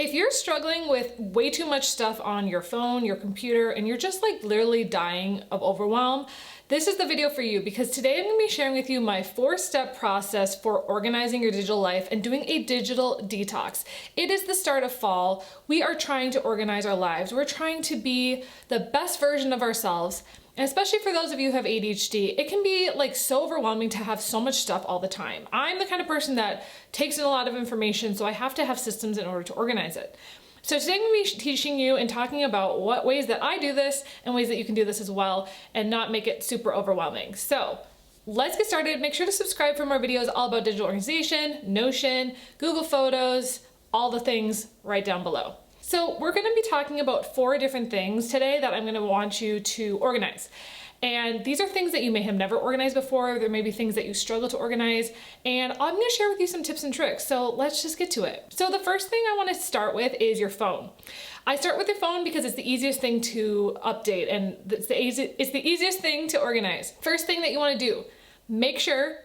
If you're struggling with way too much stuff on your phone, your computer, and you're just like literally dying of overwhelm, this is the video for you, because today I'm going to be sharing with you my 4-step process for organizing your digital life and doing a digital detox. It is the start of fall. We are trying to organize our lives. We're trying to be the best version of ourselves. And especially for those of you who have ADHD, it can be like so overwhelming to have so much stuff all the time. I'm the kind of person that takes in a lot of information, so I have to have systems in order to organize it. So today I'm going to be teaching you and talking about what ways that I do this and ways that you can do this as well and not make it super overwhelming. So let's get started. Make sure to subscribe for more videos all about digital organization, Notion, Google Photos, all the things right down below. So we're going to be talking about 4 different things today that I'm going to want you to organize. And these are things that you may have never organized before. There may be things that you struggle to organize. And I'm going to share with you some tips and tricks. So let's just get to it. So the first thing I want to start with is your phone. I start with your phone because it's the easiest thing to update and it's the easiest thing to organize. First thing that you want to do, make sure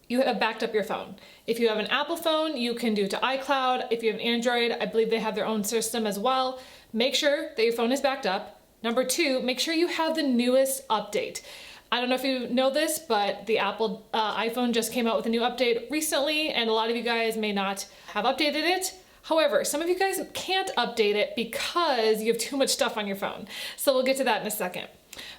you have backed up your phone. If you have an Apple phone, you can do it to iCloud. If you have an Android, I believe they have their own system as well. Make sure that your phone is backed up. Number 2, make sure you have the newest update. I don't know if you know this, but the Apple iPhone just came out with a new update recently, and a lot of you guys may not have updated it. However, some of you guys can't update it because you have too much stuff on your phone. So we'll get to that in a second.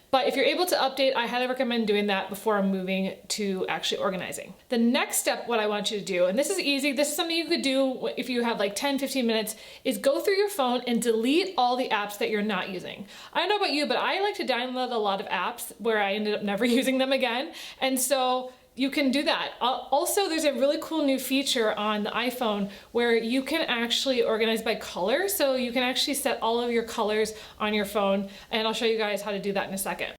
But if you're able to update, I highly recommend doing that before moving to actually organizing. The next step, what I want you to do, and this is easy, this is something you could do if you have like 10-15 minutes, is go through your phone and delete all the apps that you're not using. I don't know about you, but I like to download a lot of apps where I ended up never using them again. And so you can do that. Also, there's a really cool new feature on the iPhone where you can actually organize by color. So you can actually set all of your colors on your phone, and I'll show you guys how to do that in a second.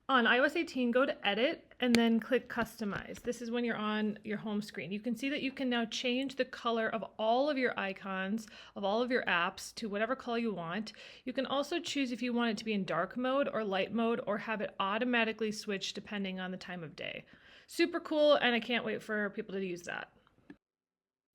On iOS 18, go to Edit and then click Customize. This is when you're on your home screen. You can see that you can now change the color of all of your icons, of all of your apps to whatever color you want. You can also choose if you want it to be in dark mode or light mode, or have it automatically switch depending on the time of day. Super cool, and I can't wait for people to use that.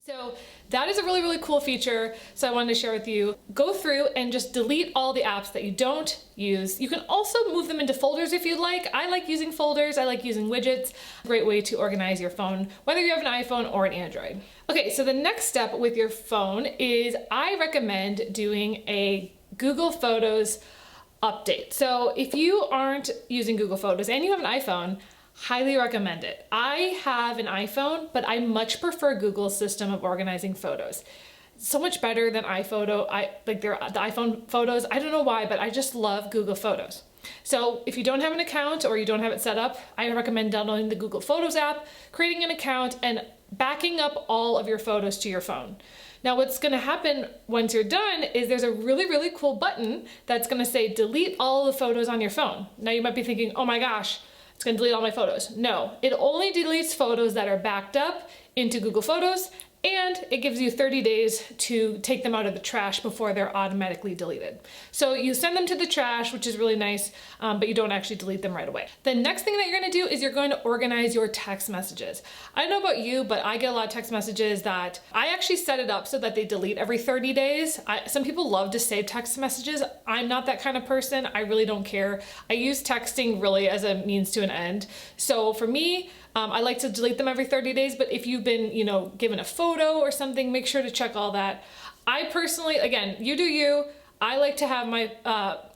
So that is a really, really cool feature. So I wanted to share with you. Go through and just delete all the apps that you don't use. You can also move them into folders if you'd like. I like using folders. I like using widgets. Great way to organize your phone, whether you have an iPhone or an Android. Okay, so the next step with your phone is I recommend doing a Google Photos update. So if you aren't using Google Photos and you have an iPhone, highly recommend it. I have an iPhone, but I much prefer Google's system of organizing photos. So much better than iPhoto. The iPhone photos. I don't know why, but I just love Google Photos. So if you don't have an account or you don't have it set up, I recommend downloading the Google Photos app, creating an account, and backing up all of your photos to your phone. Now what's going to happen once you're done is there's a really, really cool button that's going to say delete all the photos on your phone. Now you might be thinking, oh my gosh, it's going to delete all my photos. No, it only deletes photos that are backed up into Google Photos, and it gives you 30 days to take them out of the trash before they're automatically deleted. So you send them to the trash, which is really nice, but you don't actually delete them right away. The next thing that you're going to do is you're going to organize your text messages. I don't know about you, but I get a lot of text messages that I actually set it up so that they delete every 30 days. Some people love to save text messages. I'm not that kind of person. I really don't care. I use texting really as a means to an end. So for me, I like to delete them every 30 days, but if you've been, given a photo or something, make sure to check all that. I personally, again, you do you. I like to have my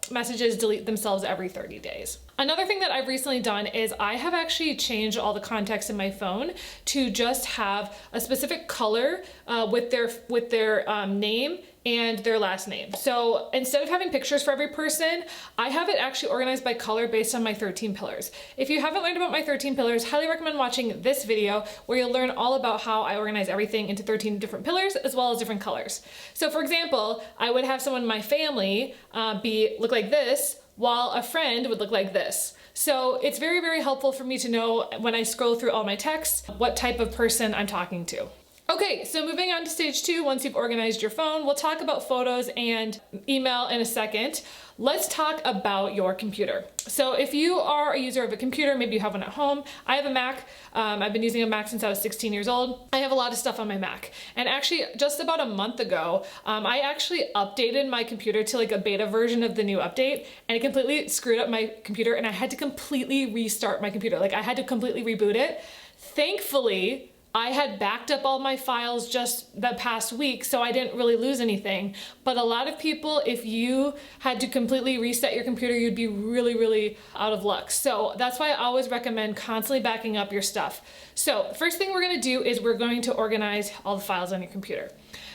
messages delete themselves every 30 days. Another thing that I've recently done is I have actually changed all the contacts in my phone to just have a specific color with their name and their last name. So instead of having pictures for every person, I have it actually organized by color based on my 13 pillars. If you haven't learned about my 13 pillars, highly recommend watching this video where you'll learn all about how I organize everything into 13 different pillars as well as different colors. So for example, I would have someone in my family look like this, while a friend would look like this. So it's very, very helpful for me to know when I scroll through all my texts, what type of person I'm talking to. Okay, so moving on to stage 2, once you've organized your phone, we'll talk about photos and email in a second. Let's talk about your computer. So if you are a user of a computer, maybe you have one at home. I have a Mac. I've been using a Mac since I was 16 years old. I have a lot of stuff on my Mac. And actually, just about a month ago, I actually updated my computer to like a beta version of the new update, and it completely screwed up my computer, and I had to completely restart my computer. Like I had to completely reboot it. Thankfully, I had backed up all my files just that past week, so I didn't really lose anything. But a lot of people, if you had to completely reset your computer, you'd be really, really out of luck. So that's why I always recommend constantly backing up your stuff. So the first thing we're gonna do is we're going to organize all the files on your computer.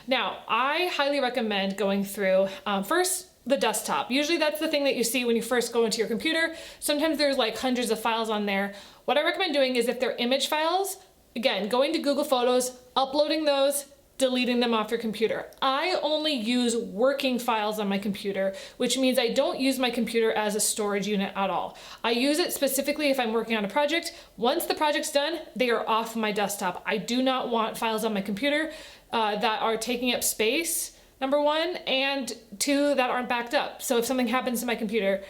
Now, I highly recommend going through first, the desktop. Usually that's the thing that you see when you first go into your computer. Sometimes there's like hundreds of files on there. What I recommend doing is if they're image files, again, going to Google Photos, uploading those, deleting them off your computer. I only use working files on my computer, which means I don't use my computer as a storage unit at all. I use it specifically if I'm working on a project. Once the project's done, they are off my desktop. I do not want files on my computer that are taking up space, number one, and two, that aren't backed up. So if something happens to my computer,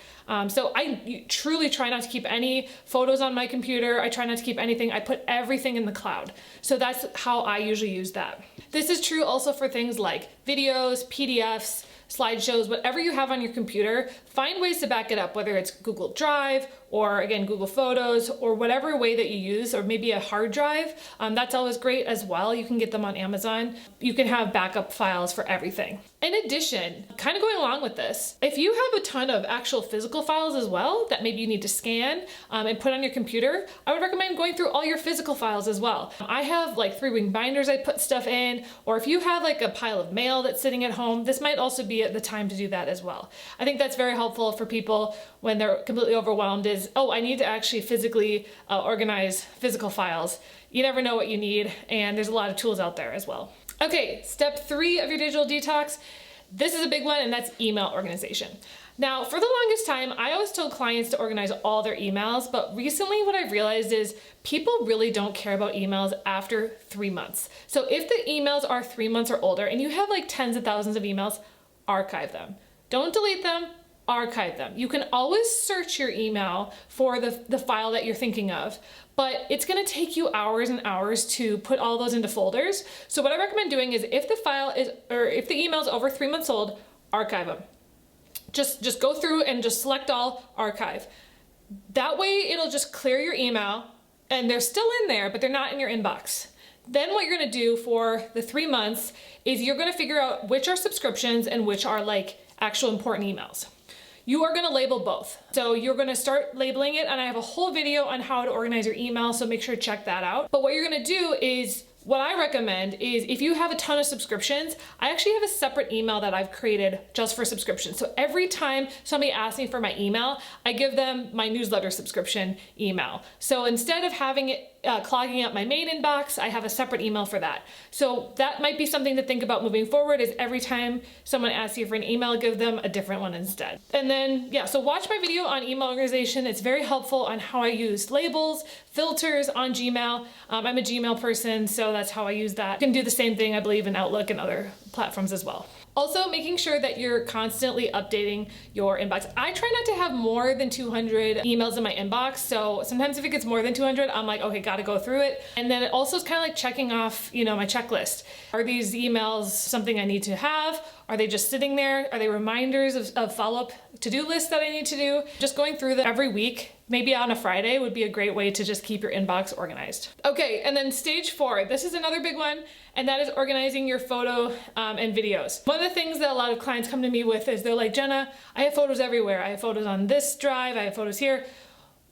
so I truly try not to keep any photos on my computer. I try not to keep anything. I put everything in the cloud. So that's how I usually use that. This is true also for things like videos, PDFs, slideshows, whatever you have on your computer, find ways to back it up, whether it's Google Drive or again, Google Photos or whatever way that you use, or maybe a hard drive. That's always great as well. You can get them on Amazon. You can have backup files for everything. In addition, kind of going along with this, if you have a ton of actual physical files as well that maybe you need to scan and put on your computer, I would recommend going through all your physical files as well. I have like 3-ring binders I put stuff in, or if you have like a pile of mail that's sitting at home, this might also be the time to do that as well. I think that's very helpful for people when they're completely overwhelmed is, oh, I need to actually physically organize physical files. You never know what you need, and there's a lot of tools out there as well. Okay, step 3 of your digital detox. This is a big one, and that's email organization. Now, for the longest time, I always told clients to organize all their emails, but recently what I've realized is people really don't care about emails after 3 months. So if the emails are 3 months or older, and you have like tens of thousands of emails, archive them. Don't delete them, archive them. You can always search your email for the file that you're thinking of, but it's gonna take you hours and hours to put all those into folders. So what I recommend doing is if the file is, or if the email is over 3 months old, archive them. Just go through and just select all, archive. That way it'll just clear your email and they're still in there, but they're not in your inbox. Then what you're gonna do for the 3 months is you're gonna figure out which are subscriptions and which are like actual important emails. You are gonna label both. So you're gonna start labeling it, and I have a whole video on how to organize your email, so make sure to check that out. But what you're gonna do is, what I recommend is if you have a ton of subscriptions, I actually have a separate email that I've created just for subscriptions. So every time somebody asks me for my email, I give them my newsletter subscription email. So instead of having it clogging up my main inbox, I have a separate email for that. So that might be something to think about moving forward, is every time someone asks you for an email, give them a different one instead. And then, yeah, so watch my video on email organization. It's very helpful on how I use labels, filters on Gmail. I'm a Gmail person, so that's how I use that. You can do the same thing, I believe, in Outlook and other platforms as well. Also, making sure that you're constantly updating your inbox. I try not to have more than 200 emails in my inbox. So sometimes if it gets more than 200, I'm like, okay, gotta go through it. And then it also is kind of like checking off, my checklist. Are these emails something I need to have? Are they just sitting there? Are they reminders of follow-up to-do lists that I need to do? Just going through them every week, maybe on a Friday, would be a great way to just keep your inbox organized. Okay, and then stage 4, this is another big one, and that is organizing your photo and videos. One of the things that a lot of clients come to me with is they're like, Jenna, I have photos everywhere. I have photos on this drive, I have photos here.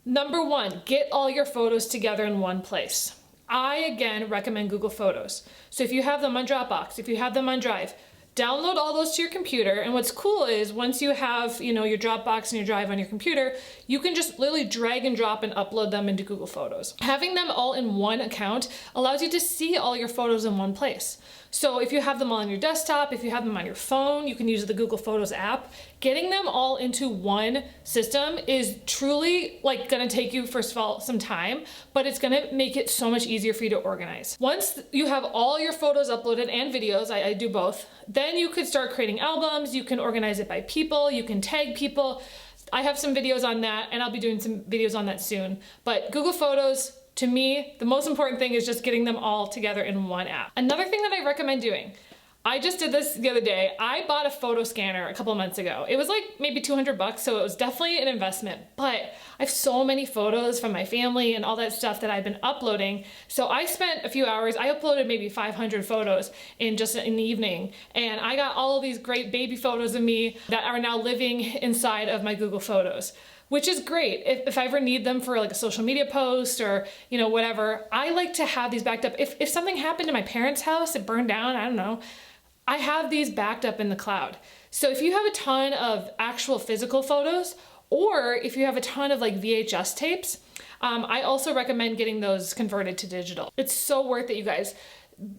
Number 1, get all your photos together in one place. I, again, recommend Google Photos. So if you have them on Dropbox, if you have them on Drive, download all those to your computer, and what's cool is once you have, your Dropbox and your Drive on your computer, you can just literally drag and drop and upload them into Google Photos. Having them all in one account allows you to see all your photos in one place. So if you have them all on your desktop, if you have them on your phone, you can use the Google Photos app. Getting them all into one system is truly like gonna take you, first of all, some time, but it's gonna make it so much easier for you to organize. Once you have all your photos uploaded and videos, I do both, then you could start creating albums, you can organize it by people, you can tag people. I have some videos on that, and I'll be doing some videos on that soon. But Google Photos, to me, the most important thing is just getting them all together in one app. Another thing that I recommend doing, I just did this the other day. I bought a photo scanner a couple of months ago. It was like maybe 200 bucks, so it was definitely an investment, but I have so many photos from my family and all that stuff that I've been uploading. So I spent a few hours, I uploaded maybe 500 photos in just an evening, and I got all of these great baby photos of me that are now living inside of my Google Photos, which is great. If I ever need them for like a social media post or, you know, whatever, I like to have these backed up. If something happened to my parents' house, it burned down, I don't know, I have these backed up in the cloud. So if you have a ton of actual physical photos, or if you have a ton of like VHS tapes, I also recommend getting those converted to digital. It's so worth it, you guys.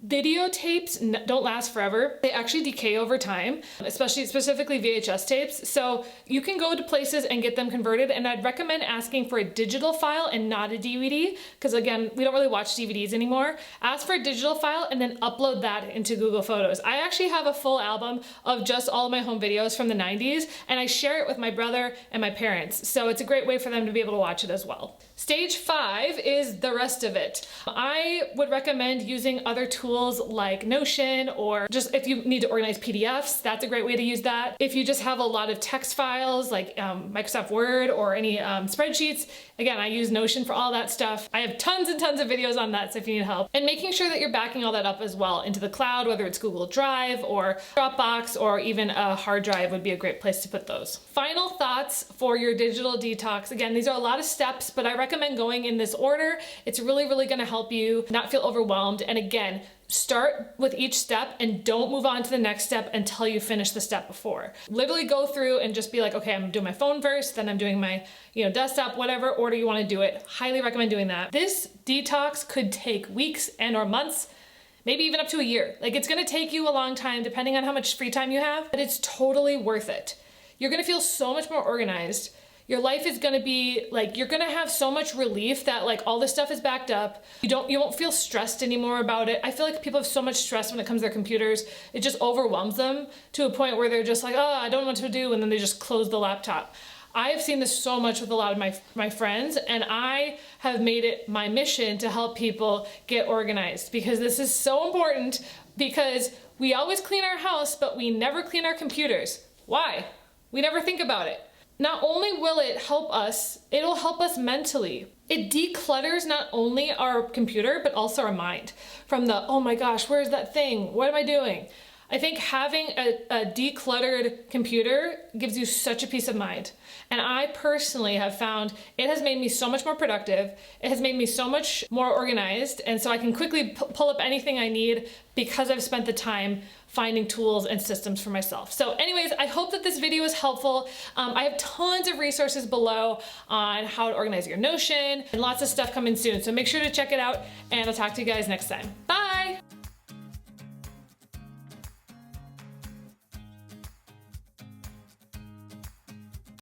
Videotapes don't last forever. They actually decay over time, specifically VHS tapes. So you can go to places and get them converted, and I'd recommend asking for a digital file and not a DVD, because again, we don't really watch DVDs anymore. Ask for a digital file and then upload that into Google Photos. I actually have a full album of just all of my home videos from the 90s, and I share it with my brother and my parents. So it's a great way for them to be able to watch it as well. Stage 5 is the rest of it. I would recommend using other tools like Notion, or just if you need to organize PDFs, that's a great way to use that. If you just have a lot of text files like Microsoft Word or any spreadsheets, again, I use Notion for all that stuff. I have tons and tons of videos on that, so if you need help. And making sure that you're backing all that up as well into the cloud, whether it's Google Drive or Dropbox or even a hard drive would be a great place to put those. Final thoughts for your digital detox. Again, these are a lot of steps, but I recommend going in this order. It's really gonna help you not feel overwhelmed. And again, start with each step and don't move on to the next step until you finish the step before. Literally go through and just be like, okay, I'm doing my phone first, then I'm doing my, desktop, whatever order you want to do it. Highly recommend doing that. This detox could take weeks and or months, maybe even up to a year. Like, it's gonna take you a long time depending on how much free time you have, but it's totally worth it. You're gonna feel so much more organized. Your life is gonna be like, you're gonna have so much relief that like all this stuff is backed up. You won't feel stressed anymore about it. I feel like people have so much stress when it comes to their computers. It just overwhelms them to a point where they're just like, oh, I don't know what to do, and then they just close the laptop. I have seen this so much with a lot of my friends, and I have made it my mission to help people get organized, because this is so important, because we always clean our house, but we never clean our computers. Why? We never think about it. Not only will it help us, it'll help us mentally. It declutters not only our computer, but also our mind. From the, oh my gosh, where's that thing? What am I doing? I think having a decluttered computer gives you such a peace of mind. And I personally have found it has made me so much more productive. It has made me so much more organized. And so I can quickly pull up anything I need because I've spent the time finding tools and systems for myself. So anyways, I hope that this video is helpful. I have tons of resources below on how to organize your Notion and lots of stuff coming soon. So make sure to check it out, and I'll talk to you guys next time. Bye.